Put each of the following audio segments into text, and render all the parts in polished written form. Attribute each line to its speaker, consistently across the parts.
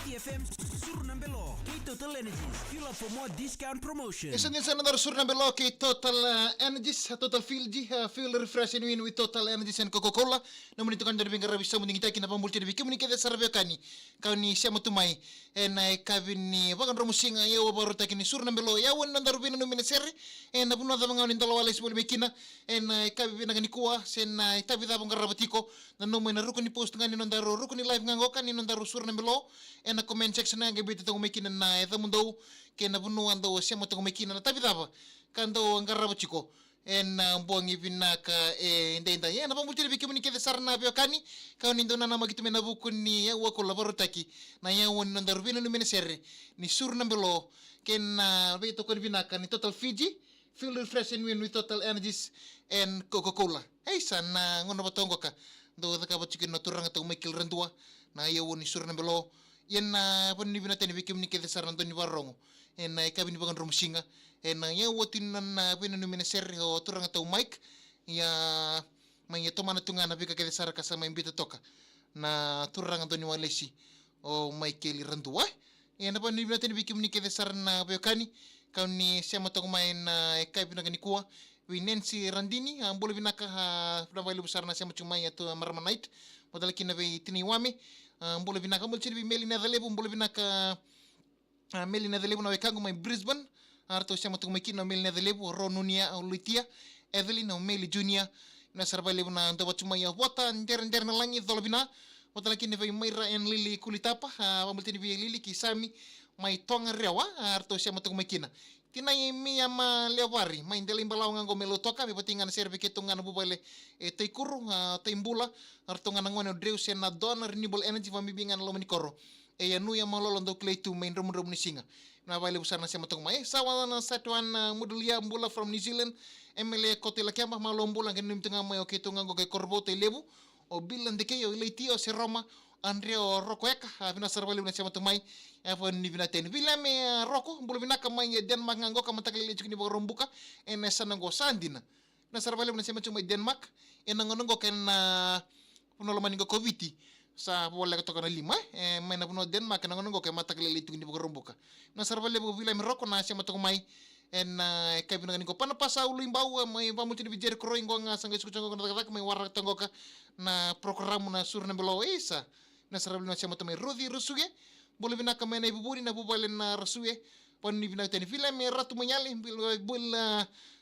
Speaker 1: City FM Surnambelo Total Energies fill up for more discount promotion.
Speaker 2: Isang din sa nandar Surnambelo kay Total Energies, Total Feel refreshing win with Total Energies and Coca-Cola. Namun itu kan dari bingkai rabis sama kita kina pambulti dari kini kita sarabia kani kau ni siapa tumai enai kavin ni bahkan romusinga ya baru tak ini Surnambelo ya wan nandar bina nomina seri namun nada mengawin talo wale sebelum mekina enai kavin nagani kuah senai tapi tak bangkar rabatiko na nomina rukun ni post ngani nandar rukun ni live ngangokan ni nandar Surnambelo ena comment section nga gebete tong mekina na eta mundo kena bunu ando siamo tong mekina na tapi tapa kando ngarabo chiko en bongi vinaka ndenda ya na pamulti biki muni kede sarna bio kani ka ni ndona na magitu mena buku ni ya wa kolaboro taki na ya won ndar vino ni menesere ni Surnambelo ken beto kon vinaka ni Total Fiji feel refreshing win with Total Energies and Coca-Cola hey sana ngono batongo ka do ka bachiki no turang to mekil rendua na ya won ni Surnambelo yen pon ni binatani bikim ni kede saran to ni warongo en kabini bangan romusinga en ya wotin na pina no meneser o turang to mic ya may tomana tunga na bika kede sar kasama imbita toka na turang to ni walesi o Michael Randua en pon ni binatani bikim ni kede sar na bekani kauni siamo to main kabina gani kuwa Nancy Randini ambole binaka pramailu besar na siamo cuma ya to marmanait modal kina be tini wame mbole binaka mbole chiri meli na dalebu mbole binaka meli na dalebu na wekango mai Brisbane arto siamo to mekina meli na dalebu Ronunia Luitia Evelyn na meli Junior na sarvalebu na ndo cuma ya wata nder na langi dolbina modal kina be Maira en Lili Kulitapa mbole tini be Lili Kisami mai tonga rewa arto siamo to mekina tina mi ama lewari mai ndele imbalau ngango melo toka mi patingan serve ke tungana bubale teikuru teimbula arto ngana ngone dreus na dona renewable energy fami bingan lo menikoro ya nu ya malolo ndo kleitu main rum ni singa na bale busana sema tong mai sawana satuan modulia mbula from New Zealand emele kotela kema malo mbula ngene mtunga mai ke tungango ke korbo te lebu o bilan de ke yo leiti o se Roma Andrea Rokoeka avina sarvali na sema tumai avon ni vina ten vila me roko mbulu vina kamai Denmark ngango kamatakali le chukini borombuka en sanango sandina na sarvali na sema tumai Denmark en ngongo ken puno maningo koviti sa bola ka tokana lima mai na puno Denmark na ngongo ke matakali le chukini borombuka na sarvali vila me roko na sema tumai en kabina ngango pana pasa ulu imbau mai pamuti di bijer kro ingo nga sanga skuchango na mai warak tangoka na programu na Surnambelo isa na sarabli na siya matamay Rudy Rusuge boleh bina kami na ibuburi na bubalen na Rusuge pon ni bina tani film may ratu manyali bul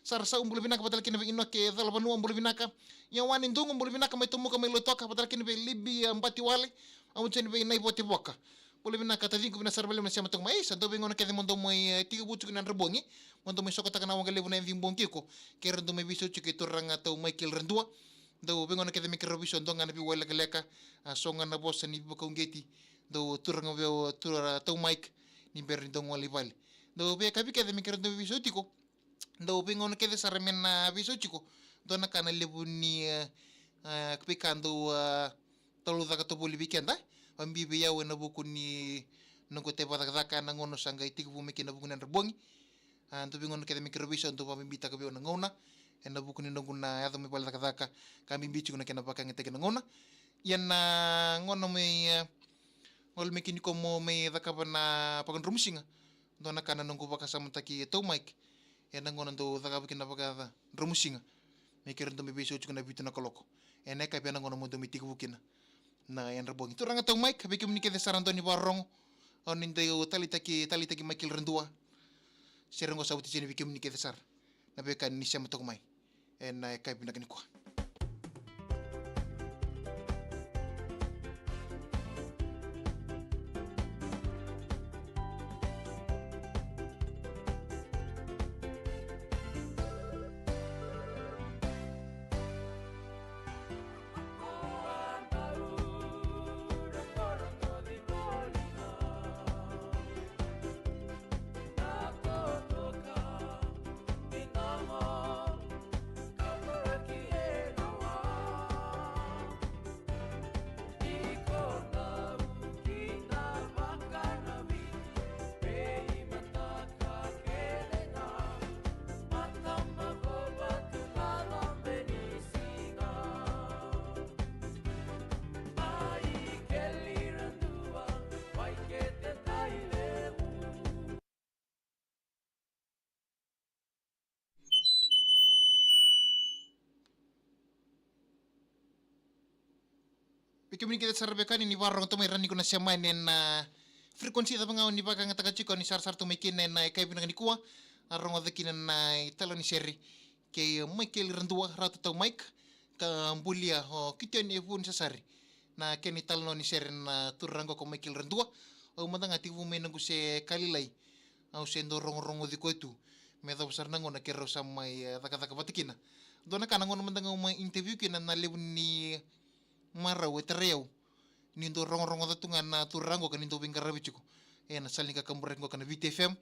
Speaker 2: sarsa boleh bina kapatal kina ino ke dalbanu boleh bina ka yang wanin dungu boleh bina kami tumu kami lotoka kapatal kina libi ambati wale amun chani be nai bote boka boleh bina kata dingu bina sarabli na siya matamay sa do bengon ke mondo moy tiga bucu kina rebongi mondo moy sokota kana wangale buna vimbongi ko ke rendo me bisu chuki turanga tau Michael Rendua do bengon ke de microvision do ngana bi wala leka songa na boss ni buka ngeti do turanga veo tura tau mic ni berni do ngoli vale do be kabi ke de microvision tiko do bengon ke de sarmen na viso chiko do na kana lebu ni kpikando tolu daga to boli weekend ambi be yawe na buku ni nungo te badaka na ngono sanga itiku bu mekina buku nan rebongi do bengon ke de microvision do pambita ka be na ngona ena buku ni nonguna ya me balda kadaka kami bichu na kena pakang teke ngona yan na ngono me ngol me kini komo me daka bana pakan rumsinga dona kana nongku baka samutaki to mic yan ngono do daka kena pakada rumsinga me kirendo me bichu na bitu na koloko ena ka pena ngono mo do mitiku bukina na yan rebongi to ranga to mic be kini ke saranto ni barong oninde talitaki Michael Rendua serengo sauti jeni bikim ni ke sar na beka ni siya matok mai en kay pinagani ko
Speaker 3: Kau pergi
Speaker 2: Bikimuni kita sarabekani ni warong to may rani ko na siya man na frekuensi ta pangaw ni baka nga taga-chiko ni sar to may kinen na kay pinang ni kuwa arong adakin na italo ni Sherry kay Michael Randua rato to Mike ka bulia ho kityan pun sa sari na keni talno ni Sherry na turango ko Michael Randua o matang ati vumen ko se kalilay au sendo rong di ko itu me da usar nango na kero sa may taka batikina do na kanango naman nga may interview kina na lew ni maraw etereo nindo rong da tunga na turango kanindo bingarabichiko na salin ka kamburengo kana VTFM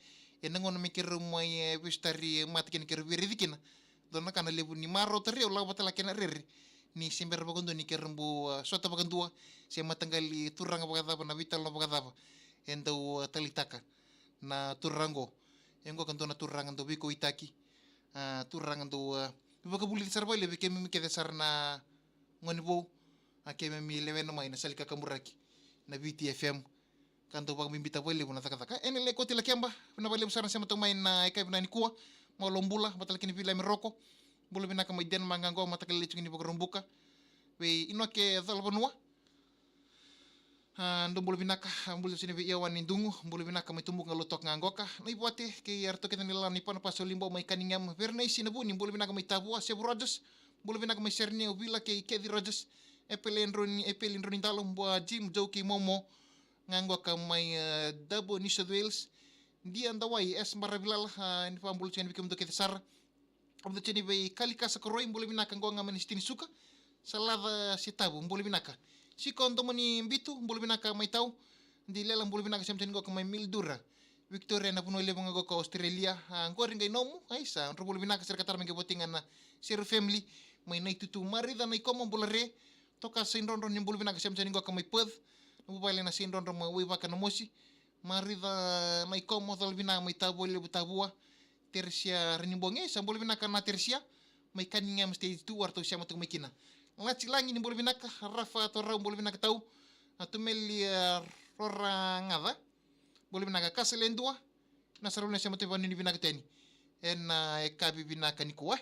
Speaker 2: nango na mikiro may wistari matikin kero viridikina do na kana lew ni maraw tereo law batala kena rere ni simber bagondo ni kerembu sota bagandua si matanggali turanga bagadaba na vital na bagadaba endo talitaka na turango engo kanto na turangan do biko itaki turangan do baka buli sarbai lebe kemi mi kede sarna ngoni bo akeme mi lewen mai na salika kamuraki na VTFM kanto bag mimbita bole na taka ene le koti la kemba na bale sarna sama to mai na ikay na ni kuwa mo lombula batal kini pila mi roko bulu binaka mai den mangango matakal le chungini bogrombuka we inoke dalbanua ndo bulu binaka bulu sini iyawan ni dungu bulu binaka may tumbuk ngalutok ngangoka na ibuate kay arto kita nila ni pana pasolimbo may kaningam vernay sinabuni bulu binaka may tabua Seb Rogers bulu binaka may serni ubila kay Kedi Rogers epelin ron talong bua Jim Joki Momo ngangoka may Dabo New South Wales di andawai es marabilal ni pambulu chini bikim do kita sar amdo chini bay kalika sa koroy bulu binaka ngo ngaman istini suka salada si tabu bulu binaka si konto mani bitu bulu binaka may tau di lelang bulu binaka siam go may Mildura Victoria na puno lebang go ka Australia ang ring kay nomu ay sa ro bulu binaka sir katar may botingan na sir family may naitutu marida na ikomo bulare toka sindron ron bulu binaka siam go ka may pud mobile na sindron ron may baka na mosi marida na ikomo dal binaka may tabu lebu tabua tersia renimbonge sa bulu binaka na tersia may kaninga stage 2 warto siya matong may kina ngaci langi ni bulu binaka Rafa atau raum bulu binaka tau atau meli orang ngada bulu binaka kaselen dua na sarulna siya matong ni binaka teni en kabi binaka ni kuwa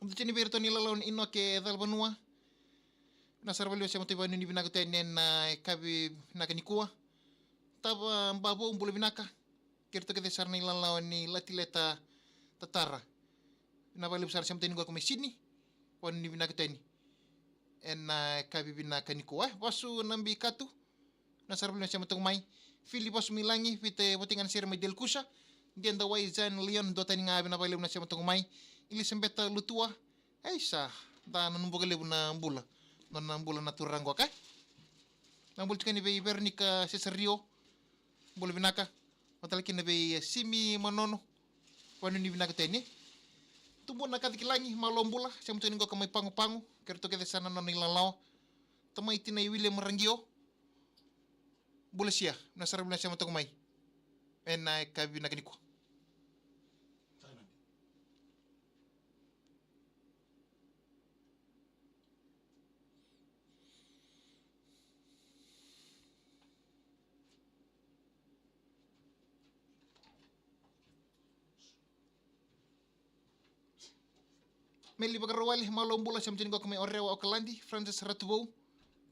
Speaker 2: Chini berto nila lawan ino ke dalbanua na sarvalio siya motiba ni binaka tenen na kabi binaka ni kuwa taba mbabo bulu binaka kirto ke desar nila lawan ni latileta tatara na bali besar siya motiba ko may Sydney wan ni binaka teni en na kabi binaka ni kuwa wasu nambi katu na sarvalio siya motiba may Philip wasu milangi pite botingan sir may Delcusa diyan dawai Zan Leon do tani nga na bali na siya motiba may Elisabetta Lutua ay sa da nanumbuga lebu na mbula na mbula na turango ka na mbul chika ni be Bernica Cesario mbula binaka matalaki na be Simi Manono wanu ni binaka teni tumbo na katikilangi malombula siya mtuni ko kamay pangu kerto kete sana no nilalao tamay tinay William Rangio bula siya nasarap na siya matakumay en na kabi na ganiko Meli bagarawali malombula siya mtuni ko kamay Orewa Okalandi Francis Ratubo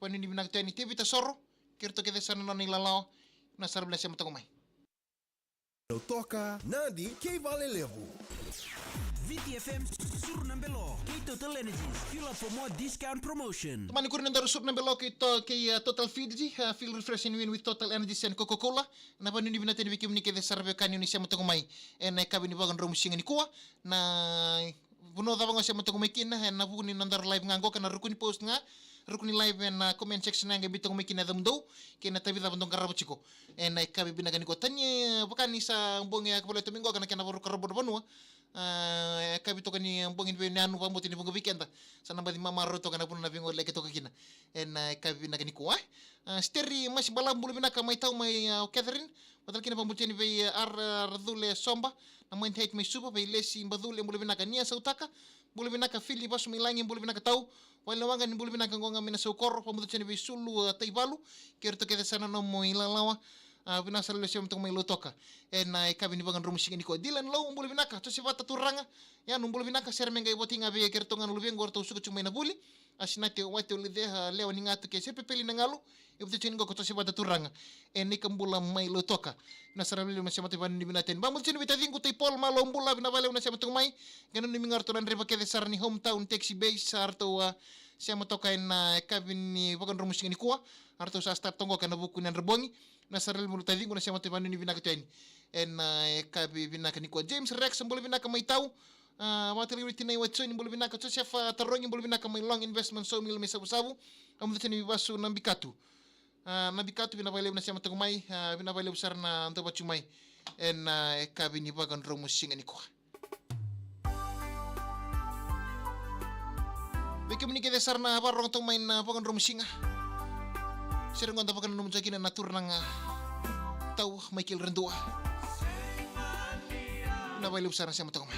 Speaker 2: wanu ni binaka teni tebita soro kerto kete sana no nilalao nasarap na siya matakumay
Speaker 3: No toca, Nandi, que vale levo.
Speaker 1: VTFM sur nambelo kay Total Energies fill up for more discount promotion.
Speaker 2: Tumani ko rin ang darusot ng belok ito kay Total Fiji, feel refreshing win with Total Energies and Coca-Cola. Napanunibin natin bikim ni kaya sarbe kanyo ni siya matagumay. And kabi ni bagang romusingan ni kuwa na puno daw nga siya matagumay kina and napunin nandar live nga ko kana rukuni post nga rukuni live and comment section nga bitong may kinadam daw kina tabi daw tong karabo chiko and kabi binagani ko tanya bakani sa bong ya kapala tumingo kana kana baru karabo banwa kabi to kani bongin be nanu pamuti ni bong weekend sa namba di mama roto kana puno na bingo leke to kina and kabi binagani ko Steri masih balam bulu binaka mai tau mai Catherine. Batal kina pambulceni bei ardule somba. Na main tait mai supa bei lesi mbadule bulu binaka nia sautaka. Bulu binaka fili basu milangi bulu binaka tau. Wala wanga ni bulu binaka ngonga mina sokor pambulceni bei sulu taibalu. Kerto kete sana no mo ilalawa. Binasa lele siam tong mai lotoka. Na kabini bangan rumusing ni ko Dylan lo bulu binaka to sibata turanga. Ya bulu binaka ser mengai botinga bei kerto ngan lubeng gorto suku cuma na buli. Asinate wate ulide leo ni ngatu ke sepe peli nangalo. Ibu cini ko tosi bata turanga. Ni kambula mai lo toka. Na sarabili masih mati bani binaten. Bamul cini bita dingu tai pol malo mbula bina bale una siapa mai. Ganun ni mingar turan riba kede sarani hometown taxi base sarto siapa toka na kabini bagan rumus ni kuah. Arto sa start tonggo kana buku nan rebongi. Na sarabili mulu tai dingu na siapa mati bani bina keteni. Kabi bina kani kuah James Rex mbula bina kamai tau. Materi ritina iwa choni mbulu binaka cho siafa tarongi mbulu binaka may long investment so mil may sabu-sabu amu tani bibasu nambikatu nambikatu binabalib na siya matagumay binabalib sar na anto bachumay kabi ni bagan romo singa ni ko bikim ni kede sar na barong tong may na bagan romo singa sirang gonda bagan romo jagi na natur ng tau Michael Rendua binabalib sar na siya matagumay.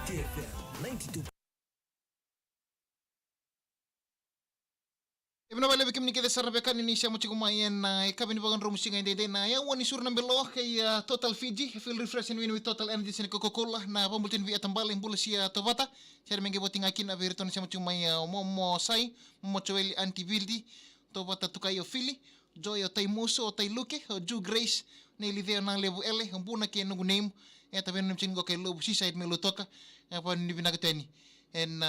Speaker 1: VTFM 92.
Speaker 2: Ibn Bale bikim ni kede sarbe kan ni siamo chiku mayen na kabini bagan romusinga inde na ya wani sur nambe lo kay Total Fiji feel refreshing win with Total Energy sen Coca-Cola na pambultin vi atambale mbula sia tobata ser menge boting akin na virton siamo chiku may momo sai momo choeli antivildi tobata tukayo fili joy o tay muso o tay luke o ju grace na ilideo na lebu ele mbuna ke nungu name eta benem chingo kay lobu seaside me lutoka pa ni binakateni en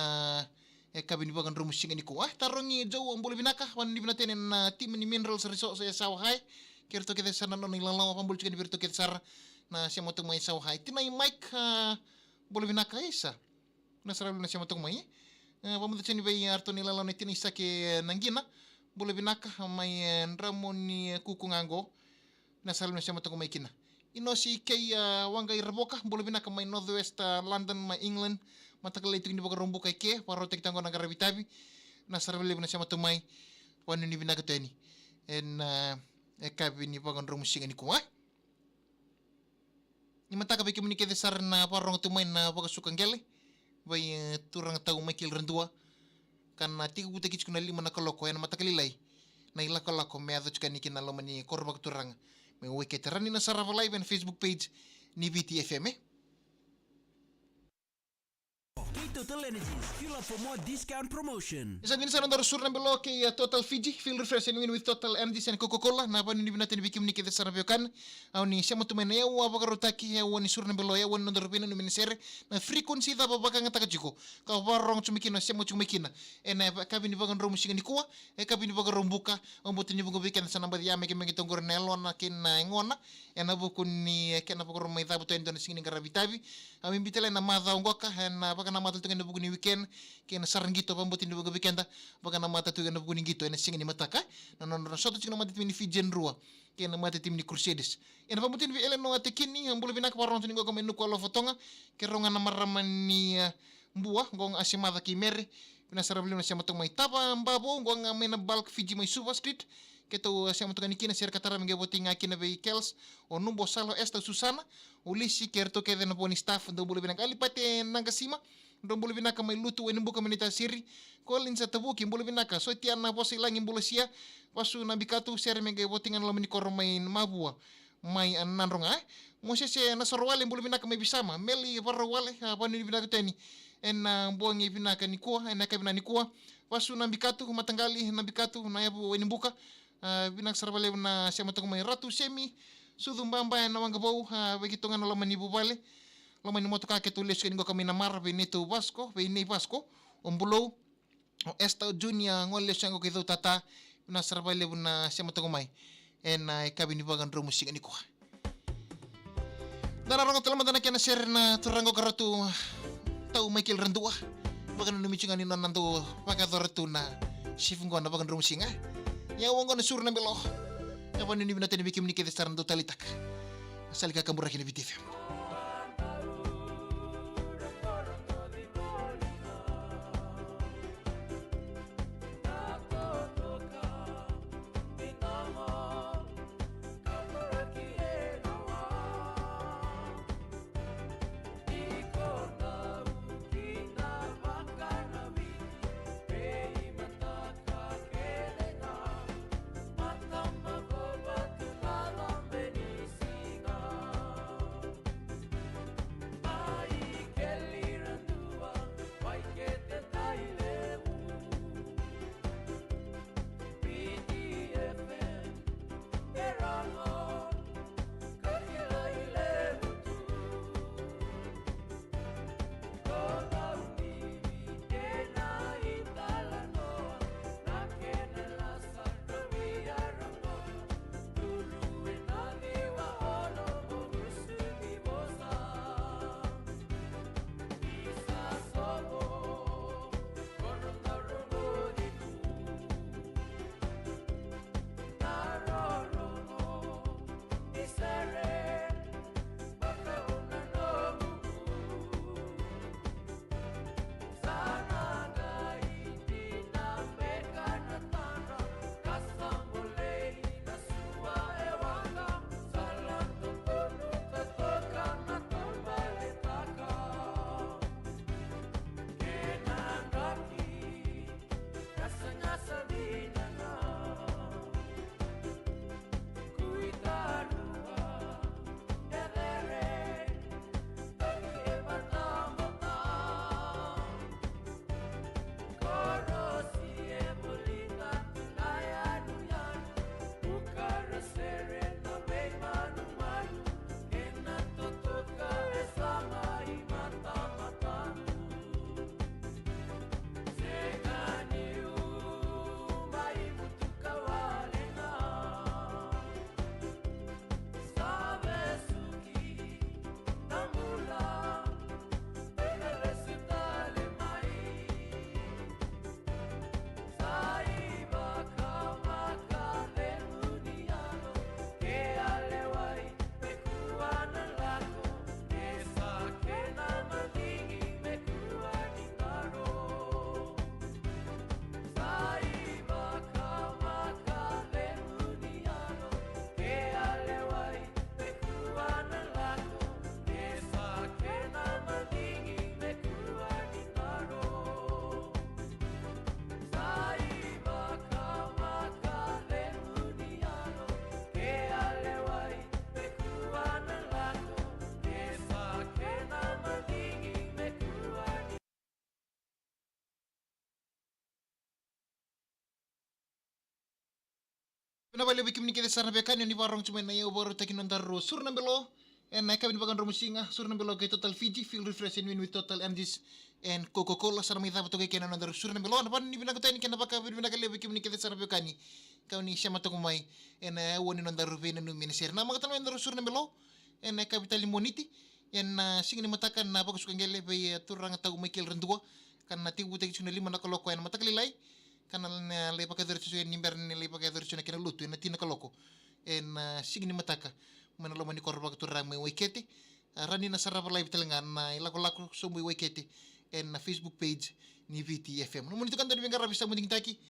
Speaker 2: kabini bagan romusinga ni ko tarongi jo ambul binaka wan ni binaten na tim ni minerals resource sa sawhai kerto kede sana no nilalaw pambul chicken virto kede sar na siya motong may sawhai tinay mic bul binaka isa na saralo na siya motong may pamuto chani bay arto nilalaw ni tinay sa ke nangina bul binaka may ramon ni kukungango na saralo na siya motong may kina ino si kay wangay raboka bul binaka may northwest London may England matagal itu ini baga rombo kay ke paro tek tango nagara bitabi na sarvele na siya matumay wanu ni binaga tani en kabi ni baga rombo singa ni kuwa ni mataka beki muni kede sar na parong tumay na baga sukang gele bay turang tau makil rendua kana tiga buta kich kuna lima na koloko en matakalilay na ila koloko me ado chika ni kinalo mani korbak turang me weke terani na sarava live en Facebook page ni VTFM
Speaker 1: Total Energies. Fuel up for more discount promotion.
Speaker 2: Isang ginsan ang sur ng belo kay Total Fiji. Feel refresh and win with Total Energies and Coca-Cola. Na pa nunibin natin bikim ni kita sa rabyokan. Aw ni siya matumain na yawa pakarutaki yawa ni sur ng belo yawa nung darupin na numinisere. Na frequency da babaka nga takachiko. Kawarong chumikina siya mo chumikina. E na kabini bagan romu singa ni kuwa. E kabini bagan rombuka. Ang butin niyo bagan bikin sa nambad yame kaya magitong goronelo na kin ngona. E na bukun ni kaya na pagkaroon may tabo to endo na singin ng karabitabi. Amin bitala na madha ngoka. E na baka na madha tungan na bukun ni weekend kena sarang gitu pambutin di weekend ta baka na mata tu na bukun gitu ena singa ni mataka na no soto chingna mata tim ni Fijian rua kena mata tim ni Crusaders ena pambutin vi elen no atekini ambulu binak paron tu ngo kamenu ko lo fotonga keronga na maraman ni mbua ngong asimada kimere pina sarabli na siya matong may tapa mbabo ngong mena bulk Fiji may Super Street keto siya matong nikina sir katara mga boting akina vehicles o numbo salo esta Susana ulisi kerto kede na poni staff ndo bulu binak alipate nangasima ndo bulu binaka may lutu en buka menita siri kolin sa tabuki bulu binaka so tian na posi lang bulu sia pasu na bikatu ser mege botingan lo meni kormain mabua may nanronga mo se na sorwale bulu binaka may bisama meli parwale apa ni binaka tani en buangi binaka ni kuwa en ka binani kuwa pasu na bikatu matanggali na bikatu na yabu en buka binak sarwale na siya matong may ratu semi sudumbamba na wangabau begitungan lo meni bubale lama ni moto kake tulis kan go kami namar Benito Vasco Beni Vasco ombulo esta junia ngole sango kitu tata na sarvale na siya moto kumay en kabini bagan ro musik ni ko dararong telam dana kana share na turango karatu tau Michael Rendua bagan numicingan ni nanando pakatoratu na shifungo na bagan ro musinga ya wongo na sur na belo ya panu ni binatan bikim ni kete saran totalitak salika kamura kini BTFM. Na bale bikim ni kede sarna bekani ni warong cuma na yo boro takin on darro surna belo en na kabin bagan romusinga surna belo ke total Fiji feel refreshing win with total energies and Coca-Cola sarna mi thabo toke kenan on darro surna belo na pan ni binago tani kena baka binago le bikim ni kede sarna bekani kau ni siama to mai en woni on darro vena no minister na magatan on darro surna belo en kapital limoniti en singni matakan na bagus kangele be turang tagu Michael rendua kan na tibu tegi chuna lima na koloko en matakali lai kana le pakai dari cuci nimber ni le pakai dari cuci kena lutu na tina kaloko en signi mataka mana lo mani korba tu ramai wiketi rani na sarapa live telengan na ilako lako sombu wiketi en Facebook page ni VTFM. Namun itu kan tadi bengkar bisa mending taki